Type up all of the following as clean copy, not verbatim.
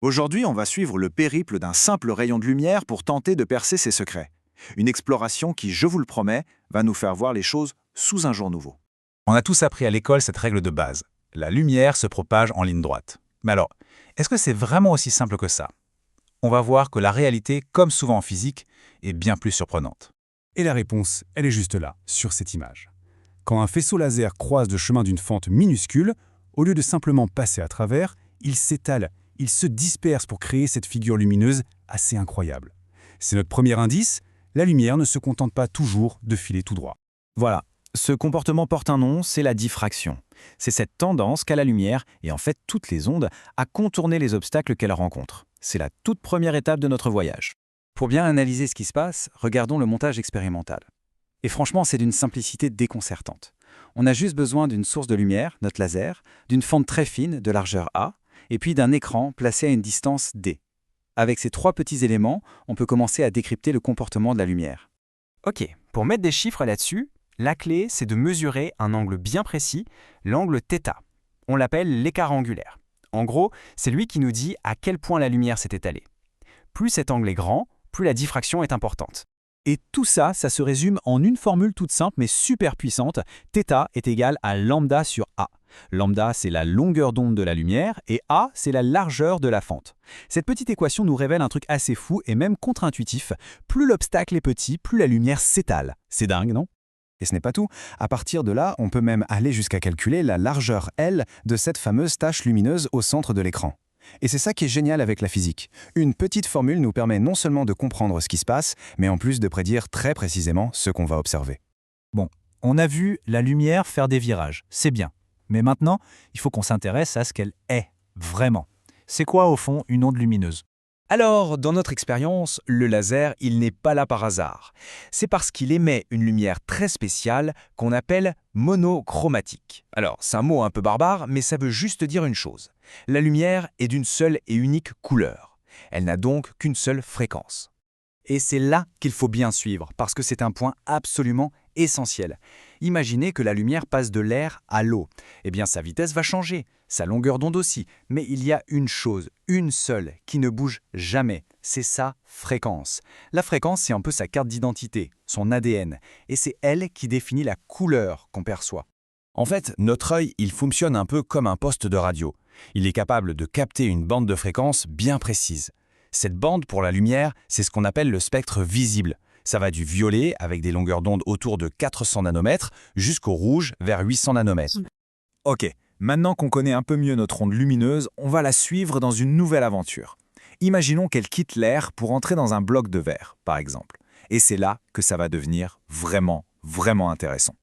Aujourd'hui, on va suivre le périple d'un simple rayon de lumière pour tenter de percer ses secrets. Une exploration qui, je vous le promets, va nous faire voir les choses sous un jour nouveau. On a tous appris à l'école cette règle de base. La lumière se propage en ligne droite. Mais alors, est-ce que c'est vraiment aussi simple que ça? On va voir que la réalité, comme souvent en physique, est bien plus surprenante. Et la réponse, elle est juste là, sur cette image. Quand un faisceau laser croise le chemin d'une fente minuscule, au lieu de simplement passer à travers, il s'étale, il se disperse pour créer cette figure lumineuse assez incroyable. C'est notre premier indice, la lumière ne se contente pas toujours de filer tout droit. Voilà, ce comportement porte un nom, c'est la diffraction. C'est cette tendance qu'a la lumière, et en fait toutes les ondes, à contourner les obstacles qu'elle rencontre. C'est la toute première étape de notre voyage. Pour bien analyser ce qui se passe, regardons le montage expérimental. Et franchement, c'est d'une simplicité déconcertante. On a juste besoin d'une source de lumière, notre laser, d'une fente très fine de largeur A, et puis d'un écran placé à une distance D. Avec ces trois petits éléments, on peut commencer à décrypter le comportement de la lumière. Ok, pour mettre des chiffres là-dessus, la clé, c'est de mesurer un angle bien précis, l'angle θ. On l'appelle l'écart angulaire. En gros, c'est lui qui nous dit à quel point la lumière s'est étalée. Plus cet angle est grand, plus la diffraction est importante. Et tout ça, ça se résume en une formule toute simple mais super puissante. θ est égal à lambda sur A. Lambda, c'est la longueur d'onde de la lumière et A, c'est la largeur de la fente. Cette petite équation nous révèle un truc assez fou et même contre-intuitif. Plus l'obstacle est petit, plus la lumière s'étale. C'est dingue, non? Et ce n'est pas tout. À partir de là, on peut même aller jusqu'à calculer la largeur L de cette fameuse tache lumineuse au centre de l'écran. Et c'est ça qui est génial avec la physique. Une petite formule nous permet non seulement de comprendre ce qui se passe, mais en plus de prédire très précisément ce qu'on va observer. Bon, on a vu la lumière faire des virages, c'est bien. Mais maintenant, il faut qu'on s'intéresse à ce qu'elle est, vraiment. C'est quoi, au fond, une onde lumineuse? Alors, dans notre expérience, le laser, il n'est pas là par hasard. C'est parce qu'il émet une lumière très spéciale qu'on appelle monochromatique. Alors, c'est un mot un peu barbare, mais ça veut juste dire une chose. La lumière est d'une seule et unique couleur. Elle n'a donc qu'une seule fréquence. Et c'est là qu'il faut bien suivre, parce que c'est un point absolument essentiel. Imaginez que la lumière passe de l'air à l'eau. Eh bien, sa vitesse va changer, sa longueur d'onde aussi. Mais il y a une chose, une seule, qui ne bouge jamais. C'est sa fréquence. La fréquence, c'est un peu sa carte d'identité, son ADN. Et c'est elle qui définit la couleur qu'on perçoit. En fait, notre œil, il fonctionne un peu comme un poste de radio. Il est capable de capter une bande de fréquence bien précise. Cette bande, pour la lumière, c'est ce qu'on appelle le spectre visible. Ça va du violet, avec des longueurs d'onde autour de 400 nanomètres, jusqu'au rouge, vers 800 nanomètres. Ok, maintenant qu'on connaît un peu mieux notre onde lumineuse, on va la suivre dans une nouvelle aventure. Imaginons qu'elle quitte l'air pour entrer dans un bloc de verre, par exemple. Et c'est là que ça va devenir vraiment, vraiment intéressant.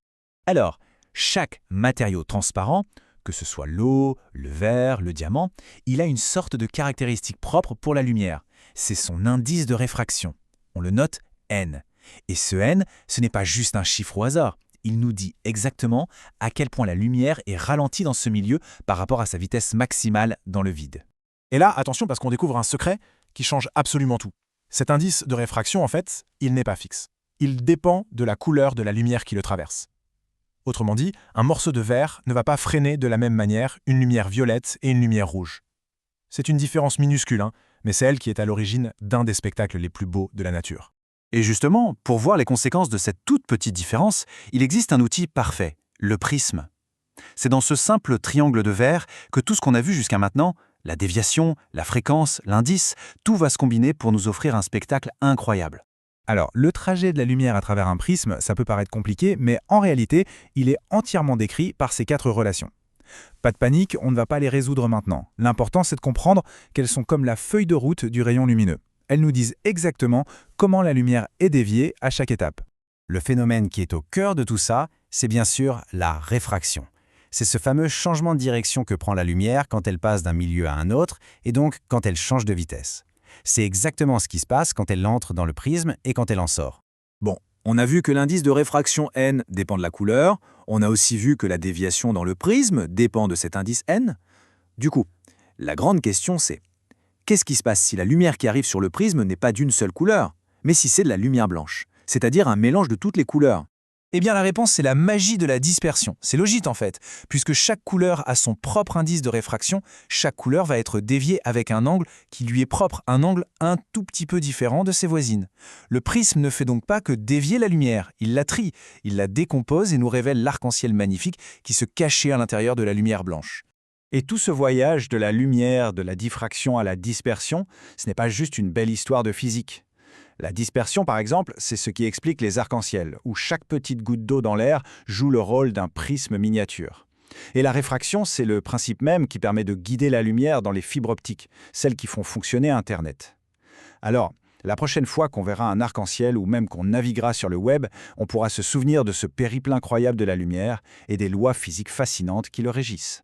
Alors, chaque matériau transparent, que ce soit l'eau, le verre, le diamant, il a une sorte de caractéristique propre pour la lumière. C'est son indice de réfraction. On le note N. Et ce N, ce n'est pas juste un chiffre au hasard. Il nous dit exactement à quel point la lumière est ralentie dans ce milieu par rapport à sa vitesse maximale dans le vide. Et là, attention parce qu'on découvre un secret qui change absolument tout. Cet indice de réfraction, en fait, il n'est pas fixe. Il dépend de la couleur de la lumière qui le traverse. Autrement dit, un morceau de verre ne va pas freiner de la même manière une lumière violette et une lumière rouge. C'est une différence minuscule, mais c'est elle qui est à l'origine d'un des spectacles les plus beaux de la nature. Et justement, pour voir les conséquences de cette toute petite différence, il existe un outil parfait, le prisme. C'est dans ce simple triangle de verre que tout ce qu'on a vu jusqu'à maintenant, la déviation, la fréquence, l'indice, tout va se combiner pour nous offrir un spectacle incroyable. Alors, le trajet de la lumière à travers un prisme, ça peut paraître compliqué, mais en réalité, il est entièrement décrit par ces 4 relations. Pas de panique, on ne va pas les résoudre maintenant. L'important, c'est de comprendre qu'elles sont comme la feuille de route du rayon lumineux. Elles nous disent exactement comment la lumière est déviée à chaque étape. Le phénomène qui est au cœur de tout ça, c'est bien sûr la réfraction. C'est ce fameux changement de direction que prend la lumière quand elle passe d'un milieu à un autre, et donc quand elle change de vitesse. C'est exactement ce qui se passe quand elle entre dans le prisme et quand elle en sort. Bon, on a vu que l'indice de réfraction N dépend de la couleur, on a aussi vu que la déviation dans le prisme dépend de cet indice N. Du coup, la grande question c'est, qu'est-ce qui se passe si la lumière qui arrive sur le prisme n'est pas d'une seule couleur, mais si c'est de la lumière blanche, c'est-à-dire un mélange de toutes les couleurs? Eh bien la réponse, c'est la magie de la dispersion. C'est logique en fait, puisque chaque couleur a son propre indice de réfraction, chaque couleur va être déviée avec un angle qui lui est propre, un angle un tout petit peu différent de ses voisines. Le prisme ne fait donc pas que dévier la lumière, il la trie, il la décompose et nous révèle l'arc-en-ciel magnifique qui se cachait à l'intérieur de la lumière blanche. Et tout ce voyage de la lumière, de la diffraction à la dispersion, ce n'est pas juste une belle histoire de physique. La dispersion, par exemple, c'est ce qui explique les arcs-en-ciel, où chaque petite goutte d'eau dans l'air joue le rôle d'un prisme miniature. Et la réfraction, c'est le principe même qui permet de guider la lumière dans les fibres optiques, celles qui font fonctionner Internet. Alors, la prochaine fois qu'on verra un arc-en-ciel ou même qu'on naviguera sur le web, on pourra se souvenir de ce périple incroyable de la lumière et des lois physiques fascinantes qui le régissent.